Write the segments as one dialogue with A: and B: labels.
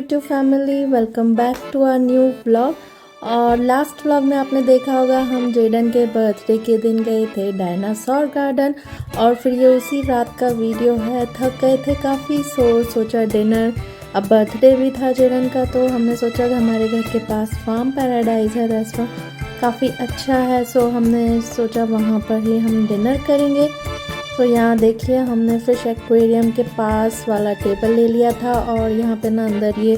A: YouTube family, welcome back to our new vlog. और last vlog में आपने देखा होगा हम जेडन के बर्थडे के दिन गए थे डायनासोर गार्डन, और फिर ये उसी रात का वीडियो है। थक गए थे काफ़ी, सोचा डिनर, अब बर्थडे भी था जेडन का, तो हमने सोचा कि हमारे घर के पास फार्म पैराडाइज है रेस्टोरेंट, काफ़ी अच्छा है। सो हमने सोचा वहाँ पर ही हम डिनर करेंगे। तो यहाँ देखिए हमने फिश एक्वेरियम के पास वाला टेबल ले लिया था, और यहाँ पे ना अंदर ये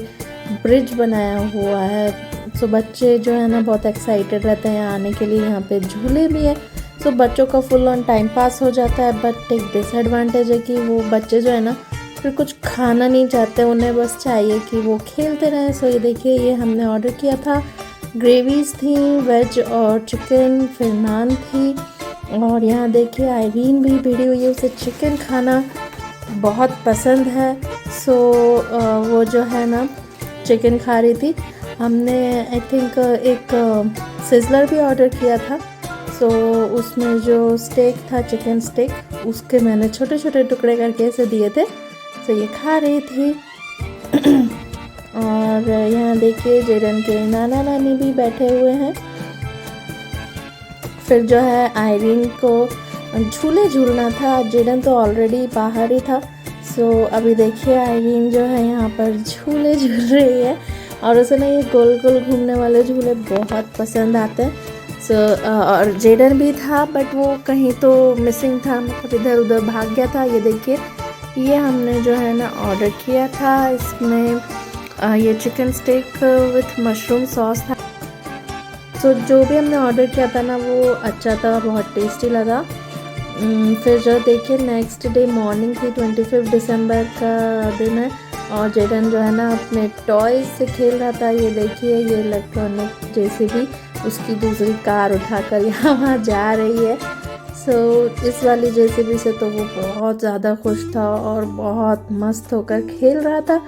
A: ब्रिज बनाया हुआ है। सो बच्चे जो है ना बहुत एक्साइटेड रहते हैं यहाँ आने के लिए। यहाँ पे झूले भी है, सो बच्चों का फुल ऑन टाइम पास हो जाता है। बट एक डिसएडवांटेज है कि वो बच्चे जो है ना फिर कुछ खाना नहीं चाहते, उन्हें बस चाहिए कि वो खेलते रहें। सो ये देखिए ये हमने ऑर्डर किया था, ग्रेवीज थी वेज और चिकन, फिर नान थी। और यहाँ देखिए आइरीन भी भिड़ी हुई है, उसे चिकन खाना बहुत पसंद है। सो वो जो है ना चिकन खा रही थी। हमने आई थिंक एक सिजलर भी ऑर्डर किया था। सो उसमें जो स्टेक था, चिकन स्टेक, उसके मैंने छोटे छोटे टुकड़े करके ऐसे दिए थे। सो ये खा रही थी। और यहाँ देखिए जेडन के नाना नानी भी बैठे हुए हैं। फिर जो है आयरीन को झूले झूलना था, जेडन तो ऑलरेडी बाहर ही था। सो अभी देखिए आयरीन जो है यहाँ पर झूले झूल रही है, और उसे ना ये गोल गोल घूमने वाले झूले बहुत पसंद आते हैं। सो और जेडन भी था, बट वो कहीं तो मिसिंग था, मतलब इधर उधर भाग गया था। ये देखिए ये हमने जो है ना ऑर्डर किया था, इसमें ये chicken steak with mushroom sauce था। तो जो भी हमने ऑर्डर किया था ना वो अच्छा था, बहुत टेस्टी लगा। फिर जो देखिए नेक्स्ट डे मॉर्निंग थी, 25 दिसंबर का दिन है, और जेडन जो है ना अपने टॉयज से खेल रहा था। ये देखिए ये इलेक्ट्रॉनिक जेसीबी उसकी दूसरी कार उठाकर यहाँ वहाँ जा रही है। सो इस वाली जेसीबी से तो वो बहुत ज़्यादा खुश था और बहुत मस्त होकर खेल रहा था।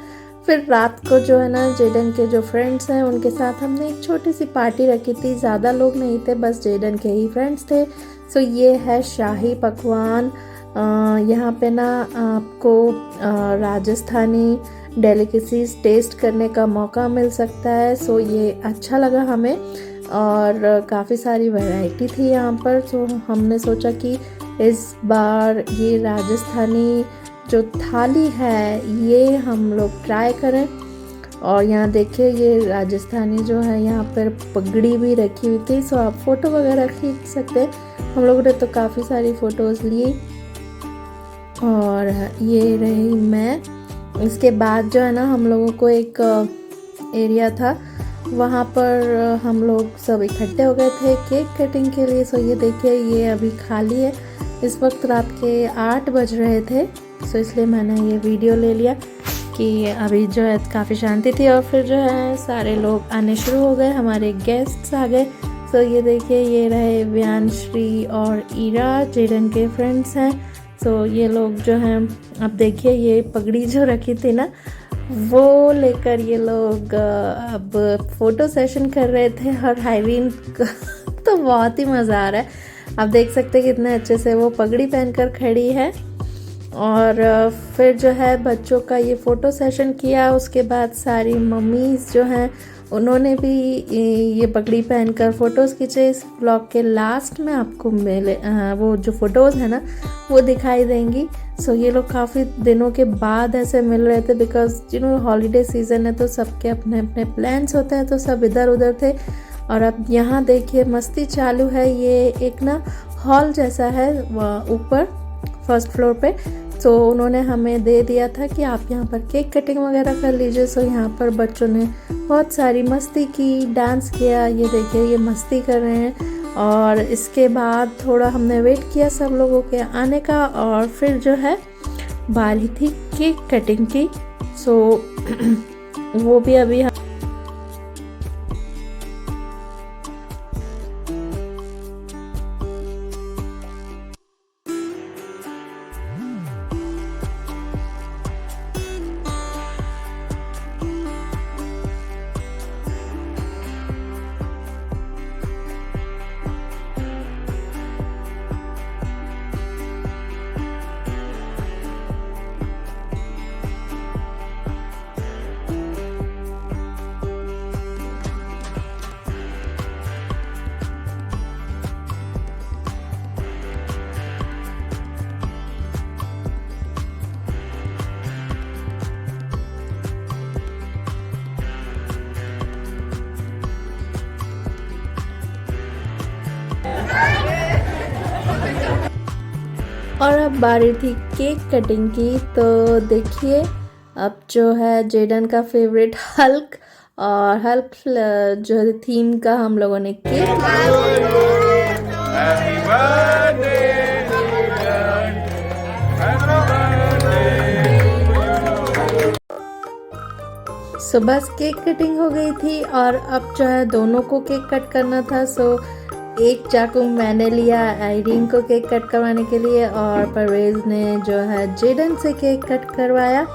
A: फिर रात को जो है ना जेडन के जो फ्रेंड्स हैं उनके साथ हमने एक छोटी सी पार्टी रखी थी। ज़्यादा लोग नहीं थे, बस जेडन के ही फ्रेंड्स थे। सो ये है शाही पकवान। यहाँ पे ना आपको राजस्थानी डेलिकेसीज टेस्ट करने का मौका मिल सकता है। सो ये अच्छा लगा हमें, और काफ़ी सारी वैरायटी थी यहाँ पर। सो हमने सोचा कि इस बार ये राजस्थानी जो थाली है ये हम लोग ट्राई करें। और यहाँ देखिए ये राजस्थानी जो है यहाँ पर पगड़ी भी रखी हुई थी। सो आप फ़ोटो वगैरह खींच सकते हैं। हम लोगों ने तो काफ़ी सारी फ़ोटोज़ ली। और ये रही मैं। इसके बाद जो है ना हम लोगों को एक एरिया था, वहाँ पर हम लोग सब इकट्ठे हो गए थे केक कटिंग के लिए। सो ये देखिए ये अभी खाली है, इस वक्त रात के 8 बज रहे थे। सो इसलिए मैंने ये वीडियो ले लिया कि अभी जो है काफ़ी शांति थी। और फिर जो है सारे लोग आने शुरू हो गए, हमारे गेस्ट्स आ गए। सो ये देखिए ये रहे व्यांश्री और ईरा, जेडन के फ्रेंड्स हैं। सो ये लोग जो हैं, अब देखिए ये पगड़ी जो रखी थी ना वो लेकर ये लोग अब फोटो सेशन कर रहे थे। और आयरीन तो बहुत ही मज़ा आ रहा है, आप देख सकते हैं कितने अच्छे से वो पगड़ी पहनकर खड़ी है। और फिर जो है बच्चों का ये फ़ोटो सेशन किया। उसके बाद सारी मम्मीज़ जो हैं उन्होंने भी ये पगड़ी पहनकर फ़ोटोज़ खींचे। इस ब्लॉग के लास्ट में आपको मिले वो जो फ़ोटोज़ हैं ना वो दिखाई देंगी। सो ये लोग काफ़ी दिनों के बाद ऐसे मिल रहे थे, बिकॉज हॉलीडे सीज़न है तो सबके अपने अपने प्लान्स होते हैं, तो सब इधर उधर थे। और अब यहाँ देखिए मस्ती चालू है। ये एक ना हॉल जैसा है ऊपर फर्स्ट फ्लोर पे। सो उन्होंने हमें दे दिया था कि आप यहाँ पर केक कटिंग वगैरह कर लीजिए। सो यहाँ पर बच्चों ने बहुत सारी मस्ती की, डांस किया। ये देखिए ये मस्ती कर रहे हैं। और इसके बाद थोड़ा हमने वेट किया सब लोगों के आने का, और फिर जो है बारी थी केक कटिंग की। सो वो भी अभी और अब बारी थी केक कटिंग की। तो देखिए अब जो है जेडन का फेवरेट हल्क, और हल्क जो है थीम का हम लोगों ने केक सो बस केक कटिंग हो गई थी और अब जो है दोनों को केक कट करना था। सो एक चाकू मैंने लिया आयरीन को केक कट करवाने के लिए और परवेज़ ने जो है जेडन से केक कट करवाया।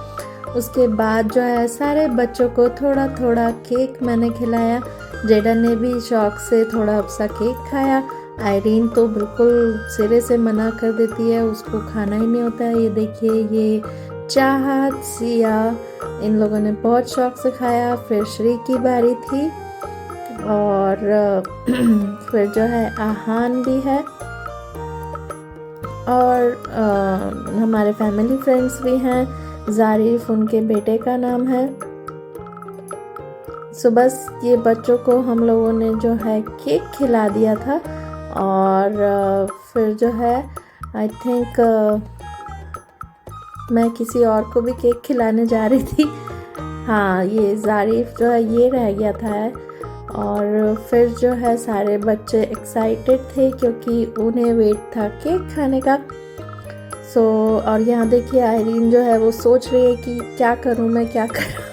A: उसके बाद जो है सारे बच्चों को थोड़ा थोड़ा केक मैंने खिलाया। जेडन ने भी शौक से थोड़ा सा केक खाया। आयरीन तो बिल्कुल सिरे से मना कर देती है, उसको खाना ही नहीं होता है। ये देखिए ये चाहत सिया इन लोगों ने बहुत शौक से खाया। फिर श्री की बारी थी और फिर जो है आहान भी है और हमारे फैमिली फ्रेंड्स भी हैं। जारिफ उनके बेटे का नाम है। सो बस ये बच्चों को हम लोगों ने जो है केक खिला दिया था और फिर जो है आई थिंक मैं किसी और को भी केक खिलाने जा रही थी। हाँ ये जारिफ जो है ये रह गया था। और फिर जो है सारे बच्चे एक्साइटेड थे क्योंकि उन्हें वेट था केक खाने का। सो और यहाँ देखिए आयरीन जो है वो सोच रही है कि क्या करूँ मैं, क्या करूँ।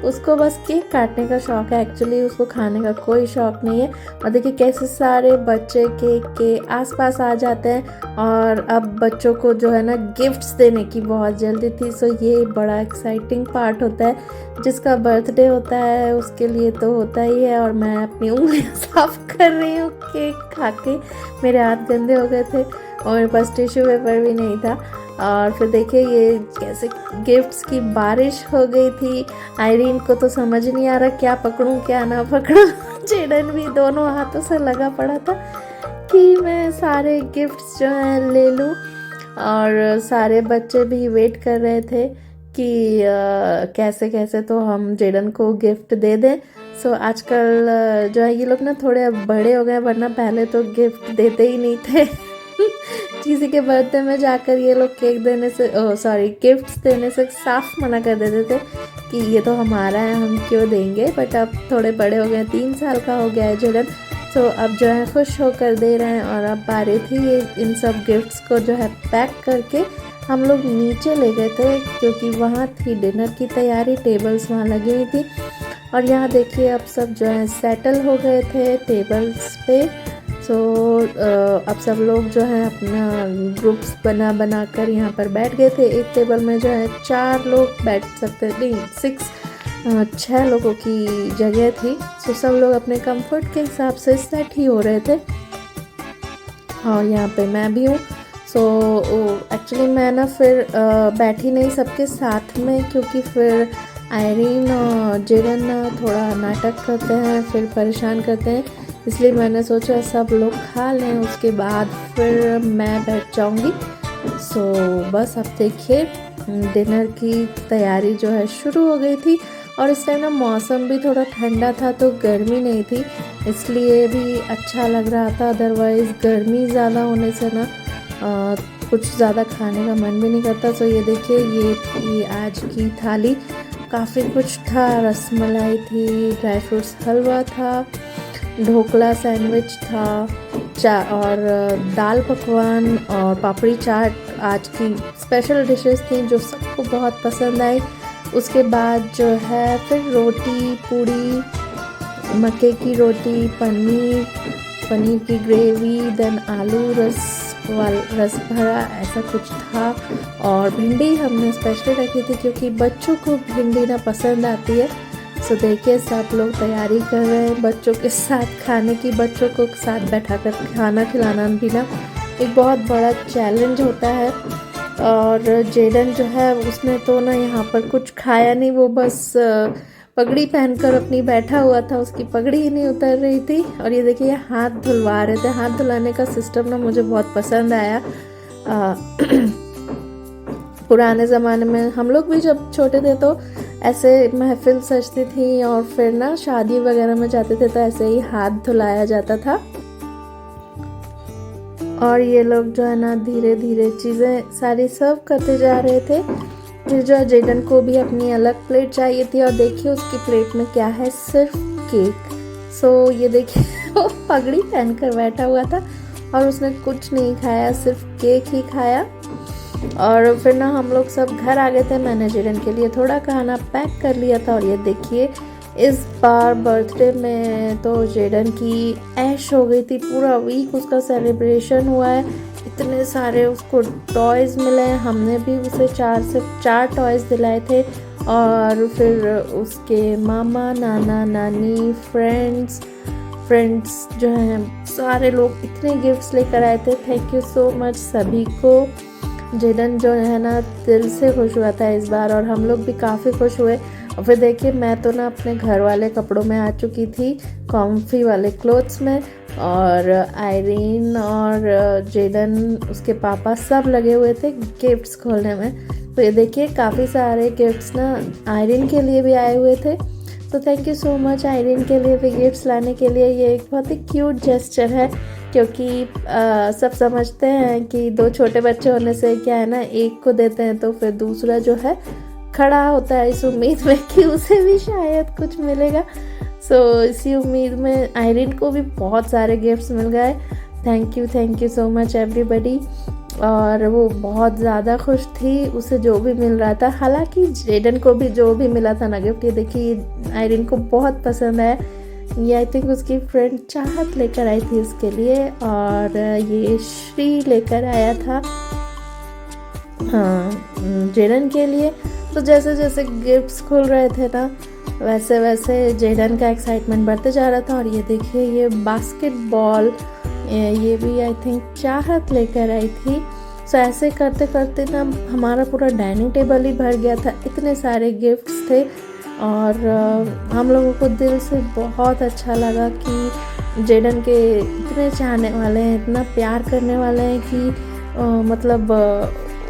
A: उसको बस केक काटने का शौक है, एक्चुअली उसको खाने का कोई शौक नहीं है। और देखिए कैसे सारे बच्चे केक के आसपास आ जाते हैं और अब बच्चों को जो है ना गिफ्ट्स देने की बहुत जल्दी थी। सो ये बड़ा एक्साइटिंग पार्ट होता है, जिसका बर्थडे होता है उसके लिए तो होता ही है। और मैं अपनी उंगलियां साफ कर रही हूँ केक खा के, मेरे हाथ गंदे हो गए थे और मेरे पास टिश्यू पेपर भी नहीं था। और फिर देखिए ये कैसे गिफ्ट्स की बारिश हो गई थी। आयरीन को तो समझ नहीं आ रहा क्या पकड़ूं क्या ना पकड़ूं। जेडन भी दोनों हाथों से लगा पड़ा था कि मैं सारे गिफ्ट्स जो हैं ले लूं। और सारे बच्चे भी वेट कर रहे थे कि कैसे कैसे तो हम जेडन को गिफ्ट दे दें। सो आजकल जो है ये लोग ना थोड़े बड़े हो गए, वरना पहले तो गिफ्ट देते ही नहीं थे। किसी के बर्थडे में जाकर ये लोग केक देने से गिफ्ट्स देने से साफ मना कर देते थे कि ये तो हमारा है, हम क्यों देंगे। बट अब थोड़े बड़े हो गए, 3 साल का हो गया है जेडन। सो अब जो है खुश होकर दे रहे हैं। और अब बारी थी ये इन सब गिफ्ट्स को जो है पैक करके हम लोग नीचे ले गए थे क्योंकि वहाँ थी डिनर की तैयारी, टेबल्स वहाँ लगी हुई थी। और यहाँ देखिए अब सब जो है सेटल हो गए थे टेबल्स पे। सो अब सब लोग जो है अपना ग्रुप्स बना कर यहाँ पर बैठ गए थे। एक टेबल में जो है 4 लोग बैठ सकते, नहीं 6 लोगों की जगह थी। सो सब लोग अपने कंफर्ट के हिसाब से सेट ही हो रहे थे और यहाँ पे मैं भी हूँ। सो एक्चुअली मैं ना फिर बैठी नहीं सबके साथ में क्योंकि फिर आयरीन और जेडन ना थोड़ा नाटक करते हैं, फिर परेशान करते हैं, इसलिए मैंने सोचा सब लोग खा लें उसके बाद फिर मैं बैठ जाऊंगी। सो बस अब देखिए डिनर की तैयारी जो है शुरू हो गई थी। और इस टाइम ना मौसम भी थोड़ा ठंडा था तो गर्मी नहीं थी, इसलिए भी अच्छा लग रहा था। अदरवाइज़ गर्मी ज़्यादा होने से ना कुछ ज़्यादा खाने का मन भी नहीं करता। सो ये देखिए ये आज की थाली काफ़ी कुछ था। रसमलाई थी, ड्राई फ्रूट्स हलवा था, ढोकला सैंडविच था और दाल पकवान और पापड़ी चाट आज की स्पेशल डिशेस थी जो सबको बहुत पसंद आई। उसके बाद जो है फिर रोटी पूड़ी, मक्के की रोटी, पनीर की ग्रेवी, देन आलू रस भरा ऐसा कुछ था। और भिंडी हमने स्पेशली रखी थी क्योंकि बच्चों को भिंडी ना पसंद आती है। सो देखिए सब लोग तैयारी कर रहे हैं बच्चों के साथ खाने की। बच्चों को साथ बैठा कर खाना खिलाना भी ना एक बहुत बड़ा चैलेंज होता है। और जेडन जो है उसने तो ना यहाँ पर कुछ खाया नहीं, वो बस पगड़ी पहनकर अपनी बैठा हुआ था, उसकी पगड़ी ही नहीं उतर रही थी। और ये देखिए हाथ धुलवा रहे थे। हाथ धुलाने का सिस्टम ना मुझे बहुत पसंद आया। पुराने ज़माने में हम लोग भी जब छोटे थे तो ऐसे महफिल सजती थी और फिर ना शादी वगैरह में जाते थे तो ऐसे ही हाथ धुलाया जाता था। और ये लोग जो है ना धीरे धीरे चीज़ें सारी सर्व करते जा रहे थे। फिर जो है जेडन को भी अपनी अलग प्लेट चाहिए थी और देखिए उसकी प्लेट में क्या है, सिर्फ केक। सो ये देखिए वो पगड़ी पहनकर बैठा हुआ था और उसने कुछ नहीं खाया, सिर्फ केक ही खाया। और फिर ना हम लोग सब घर आ गए थे। मैंने जेडन के लिए थोड़ा खाना पैक कर लिया था और ये देखिए इस बार बर्थडे में तो जेडन की ऐश हो गई थी। पूरा वीक उसका सेलिब्रेशन हुआ है, इतने सारे उसको टॉयज़ मिले हैं। हमने भी उसे 4 से 4 टॉयज़ दिलाए थे और फिर उसके मामा, नाना, नानी, फ्रेंड्स जो हैं सारे लोग इतने गिफ्ट्स लेकर आए थे। थैंक यू सो मच सभी को। जेडन जो है ना दिल से खुश हुआ था इस बार और हम लोग भी काफ़ी खुश हुए। और फिर देखिए मैं तो ना अपने घर वाले कपड़ों में आ चुकी थी, कॉम्फी वाले क्लोथ्स में, और आयरीन और जेडन उसके पापा सब लगे हुए थे गिफ्ट्स खोलने में। तो ये देखिए काफ़ी सारे गिफ्ट्स ना आयरीन के लिए भी आए हुए थे। तो thank you so much Irene के लिए भी गिफ्ट्स लाने के लिए। ये एक बहुत ही क्यूट जेस्चर है क्योंकि सब समझते हैं कि 2 छोटे बच्चे होने से क्या है ना, एक को देते हैं तो फिर दूसरा जो है खड़ा होता है इस उम्मीद में कि उसे भी शायद कुछ मिलेगा। सो इसी उम्मीद में आयरीन को भी बहुत सारे गिफ्ट्स मिल गए। Thank you so much everybody. और वो बहुत ज़्यादा खुश थी उसे जो भी मिल रहा था। हालांकि जेडन को भी जो भी मिला था ना गिफ्ट, ये देखिए आयरीन को बहुत पसंद है। ये आई थिंक उसकी फ्रेंड चाहत लेकर आई थी इसके लिए, और ये श्री लेकर आया था हाँ जेडन के लिए। तो जैसे जैसे गिफ्ट्स खुल रहे थे ना वैसे वैसे जेडन का एक्साइटमेंट बढ़ते जा रहा था। और ये देखिए ये बास्केटबॉल, ये भी आई थिंक चाहत लेकर आई थी। सो ऐसे करते करते ना हमारा पूरा डाइनिंग टेबल ही भर गया था, इतने सारे गिफ्ट्स थे। और हम लोगों को दिल से बहुत अच्छा लगा कि जेडन के इतने चाहने वाले हैं, इतना प्यार करने वाले हैं कि मतलब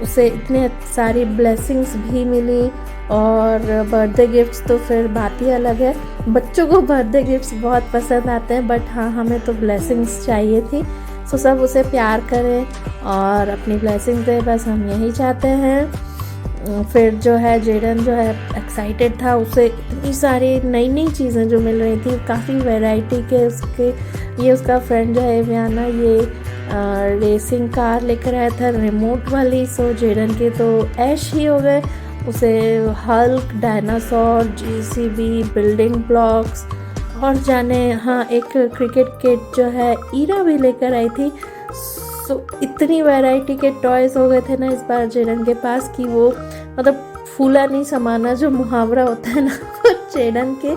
A: उसे इतने सारी ब्लेसिंग्स भी मिली। और बर्थडे गिफ्ट्स तो फिर बात ही अलग है। बच्चों को बर्थडे गिफ्ट्स बहुत पसंद आते हैं, बट हाँ हमें तो ब्लेसिंग्स चाहिए थी। सो सब उसे प्यार करें और अपनी ब्लेसिंग्स दें, बस हम यही चाहते हैं। फिर जो है जेडन जो है एक्साइटेड था, उसे इतनी सारी नई नई चीज़ें जो मिल रही थी, काफ़ी वैरायटी के उसके। ये उसका फ्रेंड जो है एवियाना, ये रेसिंग कार लेकर आया था रिमोट वाली। सो जेडन के तो ऐश ही हो गए। उसे Hulk, dinosaur, JCB, building blocks और जाने हाँ एक क्रिकेट किट जो है ईरा भी लेकर आई थी। सो इतनी वैरायटी के टॉयज़ हो गए थे ना इस बार जेडन के पास कि वो मतलब फूला नहीं समाना जो मुहावरा होता है ना, वो जेडन के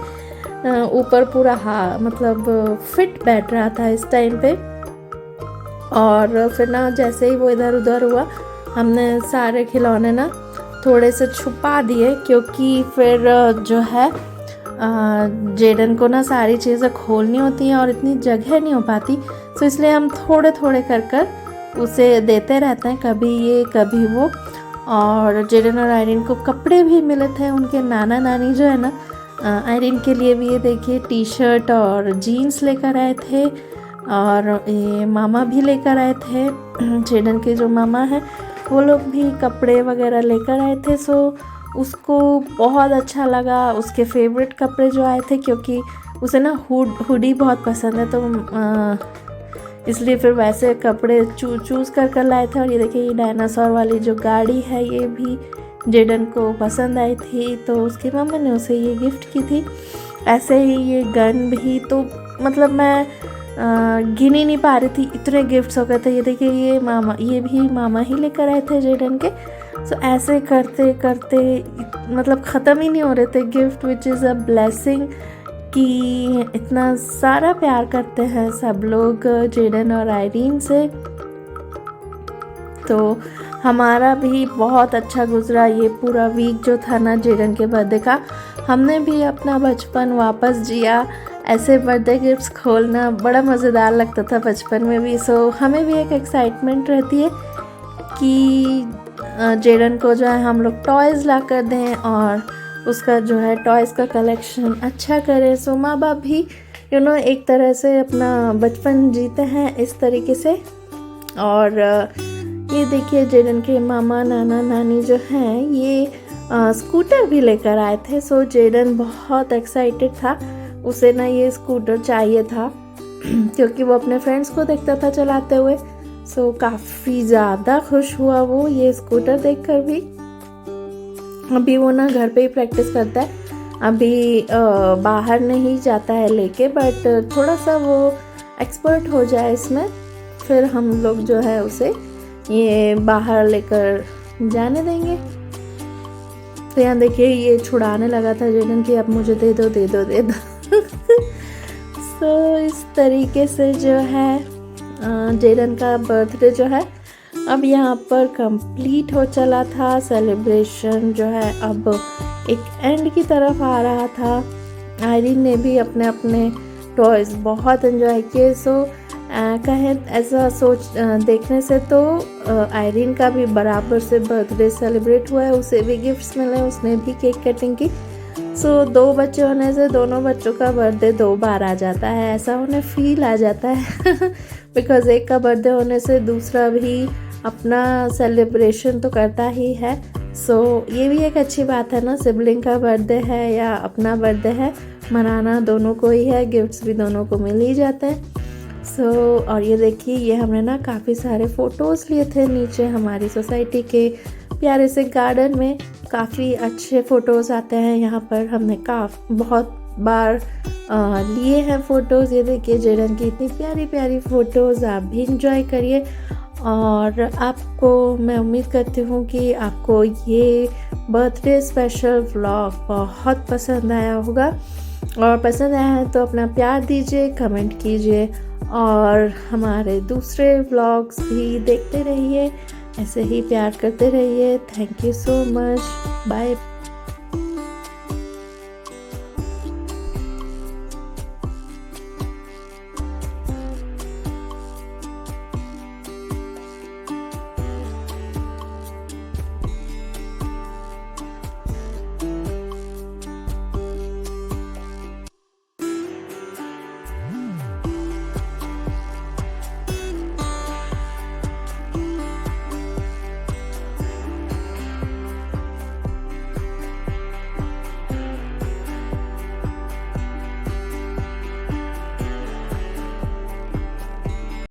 A: ऊपर पूरा मतलब फिट बैठ रहा था इस टाइम पे। और फिर ना जैसे ही वो इधर उधर हुआ, हमने सारे खिलौने ना थोड़े से छुपा दिए, क्योंकि फिर जो है जेडन को ना सारी चीज़ें खोलनी होती हैं और इतनी जगह नहीं हो पाती। तो इसलिए हम थोड़े थोड़े कर उसे देते रहते हैं, कभी ये कभी वो। और जेडन और आयरीन को कपड़े भी मिले थे। उनके नाना नानी जो है ना आयरीन के लिए भी ये देखिए टी शर्ट और जीन्स लेकर आए थे। और ये मामा भी लेकर आए थे, जेडन के जो मामा हैं वो लोग भी कपड़े वगैरह लेकर आए थे। सो उसको बहुत अच्छा लगा। उसके फेवरेट कपड़े जो आए थे, क्योंकि उसे ना हुडी बहुत पसंद है, तो इसलिए फिर वैसे कपड़े चूज़ कर लाए थे। और ये देखिए ये डायनासोर वाली जो गाड़ी है ये भी जेडन को पसंद आई थी, तो उसकी मम्मा ने उसे ये गिफ्ट की थी। ऐसे ही ये गन भी, तो मतलब मैं गिन ही नहीं पा रही थी, इतने गिफ्ट्स हो गए थे। ये देखिए ये भी मामा ही लेकर आए थे जेडन के। सो ऐसे करते करते मतलब ख़त्म ही नहीं हो रहे थे gift, which is a blessing कि इतना सारा प्यार करते हैं सब लोग जेडन और आयरीन से। तो हमारा भी बहुत अच्छा गुजरा ये पूरा वीक जो था ना जेडन के बर्थडे का। हमने भी अपना बचपन वापस जिया। ऐसे बर्थडे गिफ्ट्स खोलना बड़ा मज़ेदार लगता था बचपन में भी। सो हमें भी एक एक्साइटमेंट रहती है कि जेडन को जो है हम लोग टॉयज़ ला कर दें और उसका जो है टॉयज़ का कलेक्शन अच्छा करें। सो माँ बाप भी एक तरह से अपना बचपन जीते हैं इस तरीके से। और ये देखिए जेडन के मामा नाना नानी जो हैं ये स्कूटर भी लेकर आए थे। सो जेडन बहुत एक्साइटेड था, उसे ना ये स्कूटर चाहिए था क्योंकि वो अपने फ्रेंड्स को देखता था चलाते हुए। सो काफ़ी ज़्यादा खुश हुआ वो ये स्कूटर देखकर भी। अभी वो ना घर पे ही प्रैक्टिस करता है, अभी बाहर नहीं जाता है लेके, बट थोड़ा सा वो एक्सपर्ट हो जाए इसमें फिर हम लोग जो है उसे ये बाहर लेकर जाने देंगे। तो यहाँ देखिए ये छुड़ाने लगा था जेडन की, अब मुझे दे दो दे दो दे दो। सो इस तरीके से जो है जेडन का बर्थडे जो है अब यहाँ पर कंप्लीट हो चला था। सेलिब्रेशन जो है अब एक एंड की तरफ आ रहा था। आयरीन ने भी अपने अपने टॉयज़ बहुत एंजॉय किए। सो कहें ऐसा सोच देखने से तो आयरीन का भी बराबर से बर्थडे सेलिब्रेट हुआ है, उसे भी गिफ्ट्स मिले, उसने भी केक कटिंग की। सो 2 बच्चे होने से दोनों बच्चों का बर्थडे 2 बार आ जाता है, ऐसा उन्हें फील आ जाता है बिकॉज़ एक का बर्थडे होने से दूसरा भी अपना सेलिब्रेशन तो करता ही है। सो ये भी एक अच्छी बात है ना, सिबलिंग का बर्थडे है या अपना बर्थडे है, मनाना दोनों को ही है, गिफ्ट्स भी दोनों को मिल ही जाते हैं। सो और ये देखिए ये हमने ना काफ़ी सारे फ़ोटोज़ लिए थे नीचे हमारी सोसाइटी के प्यारे से गार्डन में। काफ़ी अच्छे फ़ोटोज़ आते हैं यहाँ पर, हमने बहुत बार लिए हैं फ़ोटोज़। ये देखिए जेडन की इतनी प्यारी प्यारी फ़ोटोज़, आप भी इंजॉय करिए। और आपको मैं उम्मीद करती हूँ कि आपको ये बर्थडे स्पेशल व्लॉग बहुत पसंद आया होगा, और पसंद आया है तो अपना प्यार दीजिए, कमेंट कीजिए और हमारे दूसरे व्लॉग्स भी देखते रहिए, ऐसे ही प्यार करते रहिए। Thank you so much, bye.